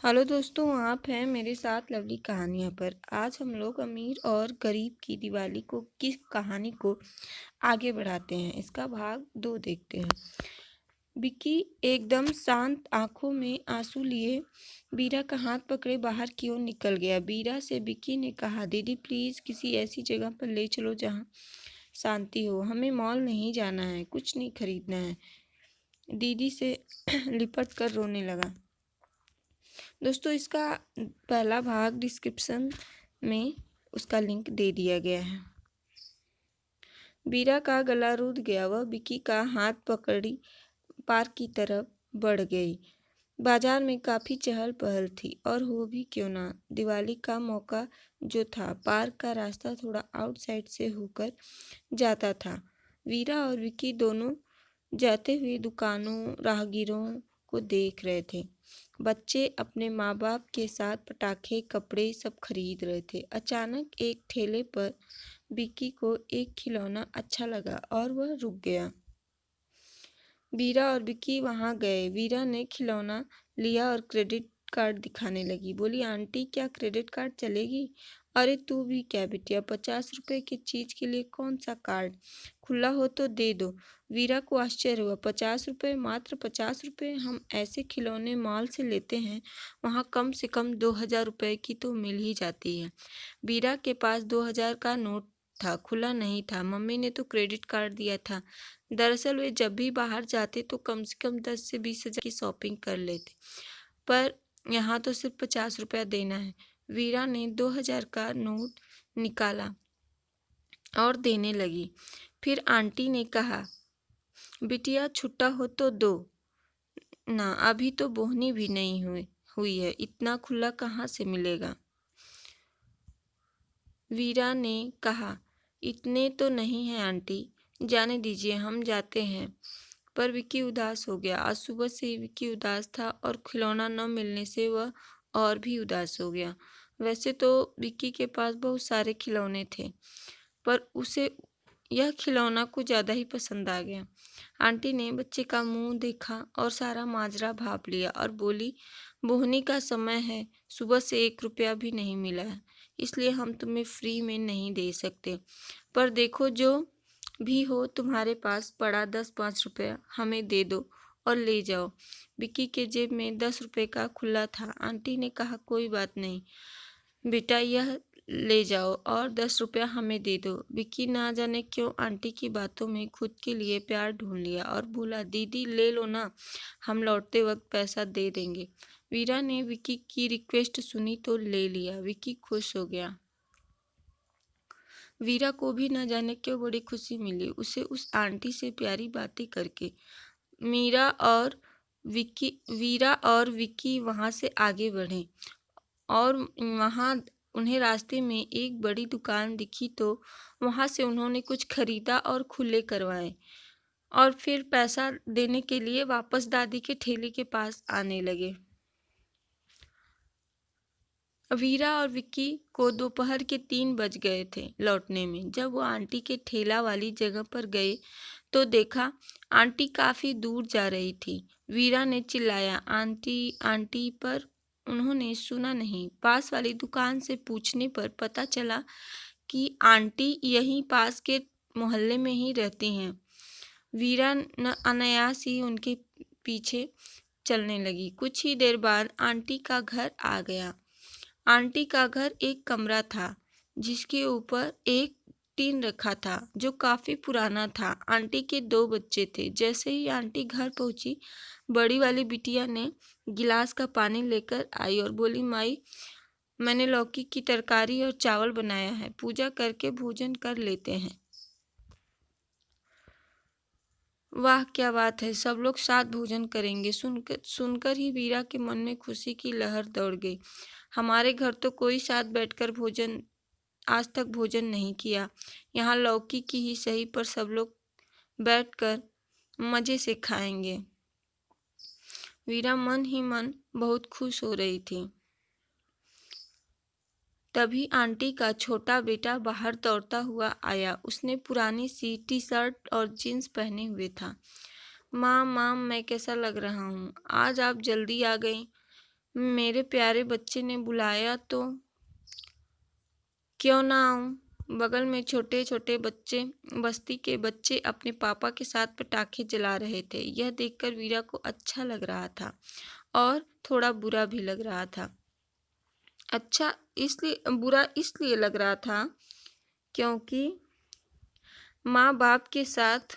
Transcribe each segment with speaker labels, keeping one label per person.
Speaker 1: Hello दोस्तों, आप हैं मेरे साथ लवली कहानियाँ पर। आज हम लोग अमीर और गरीब की दिवाली को की कहानी को आगे बढ़ाते हैं। इसका भाग 2 देखते हैं। विक्की एकदम शांत आंखों में आंसू लिए बीरा का हाथ पकड़े बाहर की ओर निकल गया। बीरा से विक्की ने कहा, दीदी प्लीज़ किसी ऐसी जगह पर ले चलो जहाँ शांति हो। हमें मॉल नहीं जाना है, कुछ नहीं खरीदना है। दीदी से लिपट कर रोने लगा। दोस्तों, इसका पहला भाग डिस्क्रिप्शन में उसका लिंक दे दिया गया है। बीरा का गला रुध गया। वह विक्की का हाथ पकड़ी पार्क की तरफ बढ़ गई। बाजार में काफ़ी चहल पहल थी और हो भी क्यों ना, दिवाली का मौका जो था। पार्क का रास्ता थोड़ा आउटसाइड से होकर जाता था। वीरा और विक्की दोनों जाते हुए दुकानों राहगीरों को देख रहे थे। बच्चे अपने माँ बाप के साथ पटाखे कपड़े सब खरीद रहे थे। अचानक एक ठेले पर विक्की को एक खिलौना अच्छा लगा और वह रुक गया। वीरा और विक्की वहां गए। वीरा ने खिलौना लिया और क्रेडिट कार्ड दिखाने लगी। बोली, आंटी क्या क्रेडिट कार्ड चलेगी? अरे तू भी क्या बिटिया, 50 रुपए की चीज के लिए कौन सा कार्ड? खुला हो तो दे दो। वीरा को आश्चर्य हुआ। 50 रुपए? मात्र 50 रुपए? हम ऐसे खिलौने मॉल से लेते हैं, वहाँ कम से कम 2000 रुपए की तो मिल ही जाती है। वीरा के पास 2000 का नोट था, खुला नहीं था। मम्मी ने तो क्रेडिट कार्ड दिया था। दरअसल वे जब भी बाहर जाते तो कम से कम 10 से 20 हजार की शॉपिंग कर लेते, पर यहाँ तो सिर्फ 50 रुपया देना है। वीरा ने 2000 का नोट निकाला और देने लगी। फिर आंटी ने कहा, बिटिया छुट्टा हो तो दो ना, अभी तो बोहनी भी नहीं हुई है, इतना खुला कहाँ से मिलेगा? वीरा ने कहा, इतने तो नहीं है आंटी, जाने दीजिए, हम जाते हैं। पर विक्की उदास हो गया। आज सुबह से ही विक्की उदास था और खिलौना न मिलने से वह और भी उदास हो गया। वैसे तो विक्की के पास बहुत सारे खिलौने थे, पर उसे यह खिलौना कुछ ज़्यादा ही पसंद आ गया। आंटी ने बच्चे का मुंह देखा और सारा माजरा भाप लिया और बोली, बोहनी का समय है, सुबह से 1 रुपया भी नहीं मिला है, इसलिए हम तुम्हें फ्री में नहीं दे सकते। पर देखो, जो भी हो तुम्हारे पास पड़ा 10-5 रुपया हमें दे दो और ले जाओ। विक्की के जेब में 10 रुपये का खुला था। आंटी ने कहा, कोई बात नहीं बेटा, यह ले जाओ और 10 रुपया हमें दे दो। विक्की ना जाने क्यों आंटी की बातों में खुद के लिए प्यार ढूंढ लिया और बोला, दीदी ले लो ना, हम लौटते वक्त पैसा दे देंगे। वीरा ने विक्की की रिक्वेस्ट सुनी तो ले लिया। विक्की खुश हो गया। वीरा को भी न जाने क्यों बड़ी खुशी मिली उसे उस आंटी से प्यारी बातें करके। वीरा और विक्की वहाँ से आगे बढ़े और वहाँ उन्हें रास्ते में एक बड़ी दुकान दिखी तो वहाँ से उन्होंने कुछ खरीदा और खुले करवाए और फिर पैसा देने के लिए वापस दादी के ठेले के पास आने लगे। वीरा और विक्की को दोपहर के 3 बज गए थे लौटने में। जब वो आंटी के ठेला वाली जगह पर गए तो देखा आंटी काफ़ी दूर जा रही थी। वीरा ने चिल्लाया, आंटी आंटी, पर उन्होंने सुना नहीं। पास वाली दुकान से पूछने पर पता चला कि आंटी यहीं पास के मोहल्ले में ही रहती हैं। वीरा अनायास ही उनके पीछे चलने लगी। कुछ ही देर बाद आंटी का घर आ गया। आंटी का घर एक कमरा था जिसके ऊपर एक टीन रखा था जो काफ़ी पुराना था। आंटी के 2 बच्चे थे। जैसे ही आंटी घर पहुंची, बड़ी वाली बिटिया ने गिलास का पानी लेकर आई और बोली, माई मैंने लौकी की तरकारी और चावल बनाया है, पूजा करके भोजन कर लेते हैं। वाह क्या बात है, सब लोग साथ भोजन करेंगे। सुनकर ही वीरा के मन में खुशी की लहर दौड़ गई। हमारे घर तो कोई साथ बैठकर आज तक भोजन नहीं किया। यहाँ लौकी की ही सही, पर सब लोग बैठकर मज़े से खाएंगे। वीरा मन ही मन बहुत खुश हो रही थी। तभी आंटी का छोटा बेटा बाहर दौड़ता हुआ आया। उसने पुरानी सी टी शर्ट और जीन्स पहने हुए था। माँ, मैं कैसा लग रहा हूँ? आज आप जल्दी आ गई। मेरे प्यारे बच्चे ने बुलाया तो क्यों ना आऊं। बगल में छोटे छोटे बच्चे बस्ती के बच्चे अपने पापा के साथ पटाखे जला रहे थे। यह देखकर वीरा को अच्छा लग रहा था और थोड़ा बुरा भी लग रहा था। अच्छा इसलिए बुरा इसलिए लग रहा था क्योंकि माँ बाप के साथ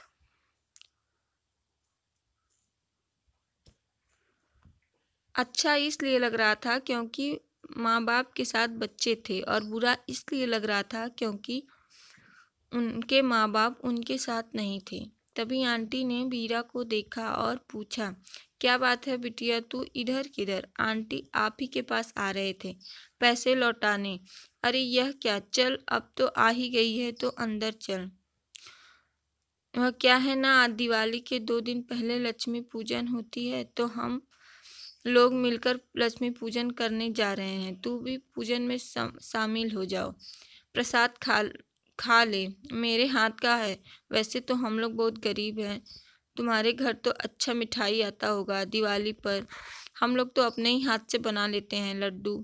Speaker 1: अच्छा इसलिए लग रहा था क्योंकि माँ बाप के साथ बच्चे थे, और बुरा इसलिए लग रहा था क्योंकि उनके माँ बाप उनके साथ नहीं थे। तभी आंटी ने वीरा को देखा और पूछा, क्या बात है बिटिया, तू इधर किधर? आंटी आप ही के पास आ रहे थे, पैसे लौटाने। अरे यह क्या, चल अब तो आ ही गई है तो अंदर चल। वह क्या है ना, आज दिवाली के 2 दिन पहले लक्ष्मी पूजन होती है, तो हम लोग मिलकर लक्ष्मी पूजन करने जा रहे हैं। तू भी पूजन में शामिल हो जाओ। प्रसाद खा ले, मेरे हाथ का है। वैसे तो हम लोग बहुत गरीब हैं, तुम्हारे घर तो अच्छा मिठाई आता होगा दिवाली पर। हम लोग तो अपने ही हाथ से बना लेते हैं लड्डू।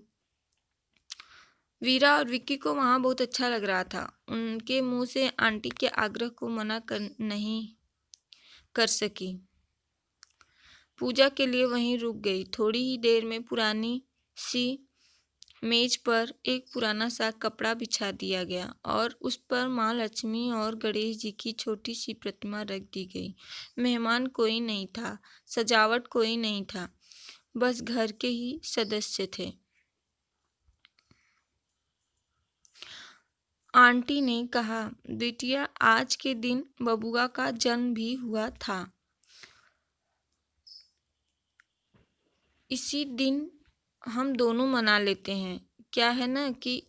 Speaker 1: वीरा और विक्की को वहाँ बहुत अच्छा लग रहा था। उनके मुंह से आंटी के आग्रह को मना कर नहीं कर सकी। पूजा के लिए वहीं रुक गई। थोड़ी ही देर में पुरानी सी मेज पर एक पुराना सा कपड़ा बिछा दिया गया और उस पर माँ लक्ष्मी और गणेश जी की छोटी सी प्रतिमा रख दी गई। मेहमान कोई नहीं था, सजावट कोई नहीं था, बस घर के ही सदस्य थे। आंटी ने कहा, बिटिया आज के दिन बबुआ का जन्म भी हुआ था। इसी दिन हम दोनों मना लेते हैं। क्या है ना कि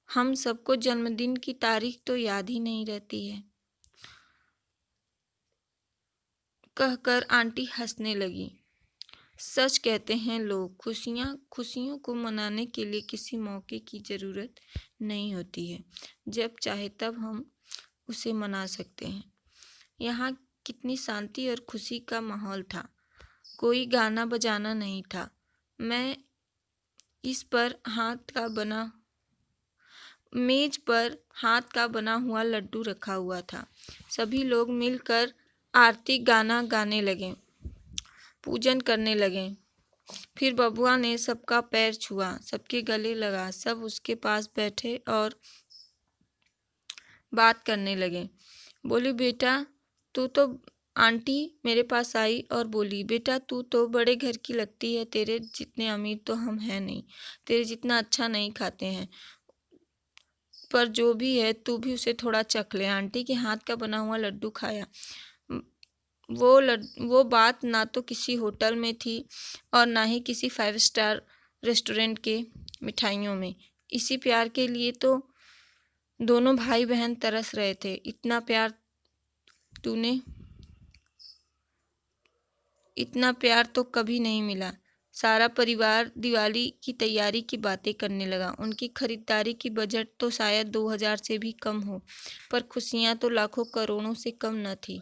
Speaker 1: हम सबको जन्मदिन की तारीख तो याद ही नहीं रहती है। कहकर आंटी हंसने लगी। सच कहते हैं लोग, खुशियों को मनाने के लिए किसी मौके की ज़रूरत नहीं होती है। जब चाहे तब हम उसे मना सकते हैं। यहाँ कितनी शांति और खुशी का माहौल था। कोई गाना बजाना नहीं था। मेज पर हाथ का बना हुआ लड्डू रखा हुआ था। सभी लोग मिलकर आरती गाना गाने लगे, पूजन करने लगे। फिर बबुआ ने सबका पैर छुआ, सबके गले लगा, सब उसके पास बैठे और बात करने लगे। बोली, बेटा तू तो आंटी मेरे पास आई और बोली, बेटा तू तो बड़े घर की लगती है, तेरे जितने अमीर तो हम हैं नहीं, तेरे जितना अच्छा नहीं खाते हैं, पर जो भी है तू भी उसे थोड़ा चख ले। आंटी के हाथ का बना हुआ लड्डू खाया। वो बात ना तो किसी होटल में थी और ना ही किसी 5 स्टार रेस्टोरेंट के मिठाइयों में। इसी प्यार के लिए तो दोनों भाई बहन तरस रहे थे। इतना प्यार तो कभी नहीं मिला। सारा परिवार दिवाली की तैयारी की बातें करने लगा। उनकी खरीदारी की बजट तो शायद 2000 से भी कम हो, पर खुशियाँ तो लाखों करोड़ों से कम न थी।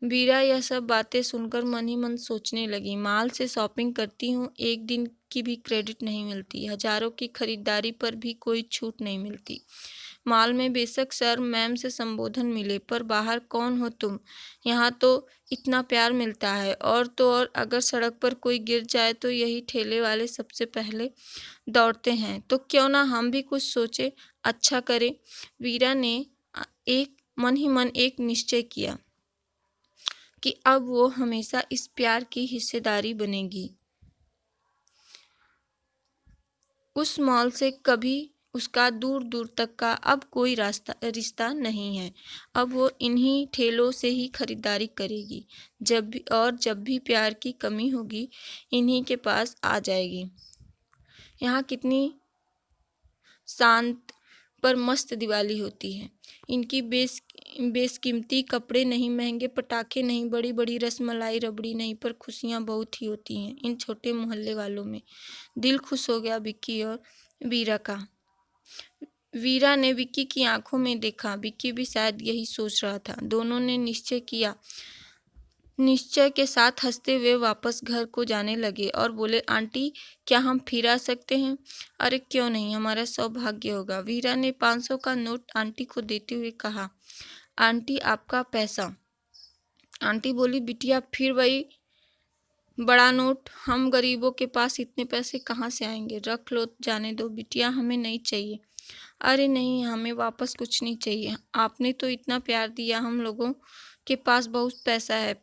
Speaker 1: वीरा यह सब बातें सुनकर मन ही मन सोचने लगी, माल से शॉपिंग करती हूँ, एक दिन की भी क्रेडिट नहीं मिलती, हजारों की खरीदारी पर भी कोई छूट नहीं मिलती। माल में बेशक सर मैम से संबोधन मिले, पर बाहर कौन हो तुम, यहाँ तो इतना प्यार मिलता है। और तो और अगर सड़क पर कोई गिर जाए तो यही ठेले वाले सबसे पहले दौड़ते हैं। तो क्यों ना हम भी कुछ सोचे, अच्छा करे। वीरा ने मन ही मन एक निश्चय किया कि अब वो हमेशा इस प्यार की हिस्सेदारी बनेगी। उस मॉल से कभी उसका दूर दूर तक का अब कोई रिश्ता नहीं है। अब वो इन्हीं ठेलों से ही खरीदारी करेगी। जब भी प्यार की कमी होगी, इन्हीं के पास आ जाएगी। यहाँ कितनी शांत पर मस्त दिवाली होती है। इनकी बेशकीमती कपड़े नहीं, महंगे पटाखे नहीं, बड़ी बड़ी रसमलाई रबड़ी नहीं, पर खुशियाँ बहुत ही होती हैं इन छोटे मोहल्ले वालों में। दिल खुश हो गया विक्की और वीरा का। वीरा ने विक्की की आंखों में देखा। विक्की भी शायद यही सोच रहा था। दोनों ने निश्चय किया निश्चय के साथ हंसते हुए वापस घर को जाने लगे और बोले, आंटी क्या हम फिर आ सकते हैं? अरे क्यों नहीं, हमारा सौभाग्य होगा। वीरा ने 500 का नोट आंटी को देते हुए कहा, आंटी आपका पैसा। आंटी बोली, बिटिया फिर वही बड़ा नोट, हम गरीबों के पास इतने पैसे कहाँ से आएंगे? रख लो, जाने दो बिटिया, हमें नहीं चाहिए। अरे नहीं, हमें वापस कुछ नहीं चाहिए। आपने तो इतना प्यार दिया, हम लोगों के पास बहुत पैसा है,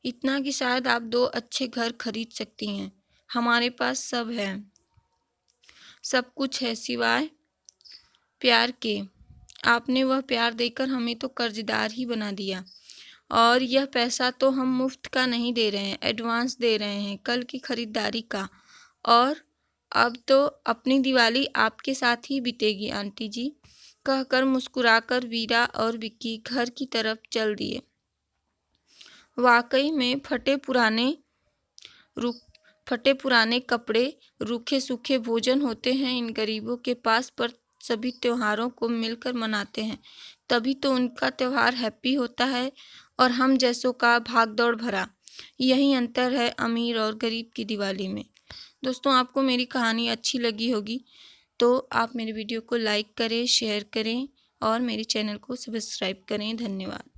Speaker 1: इतना कि शायद आप 2 अच्छे घर खरीद सकती हैं। हमारे पास सब है, सब कुछ है सिवाय प्यार के। आपने वह प्यार देकर हमें तो कर्जदार ही बना दिया। और यह पैसा तो हम मुफ्त का नहीं दे रहे हैं, एडवांस दे रहे हैं कल की खरीदारी का। और अब तो अपनी दिवाली आपके साथ ही बीतेगी आंटी जी, कहकर मुस्कुराकर वीरा और विक्की घर की तरफ चल दिए। वाकई में फटे पुराने कपड़े, रूखे सूखे भोजन होते हैं इन गरीबों के पास, पर सभी त्योहारों को मिलकर मनाते हैं, तभी तो उनका त्योहार हैप्पी होता है और हम जैसों का भाग दौड़ भरा। यही अंतर है अमीर और गरीब की दिवाली में। दोस्तों, आपको मेरी कहानी अच्छी लगी होगी तो आप मेरे वीडियो को लाइक करें, शेयर करें और मेरे चैनल को सब्सक्राइब करें। धन्यवाद।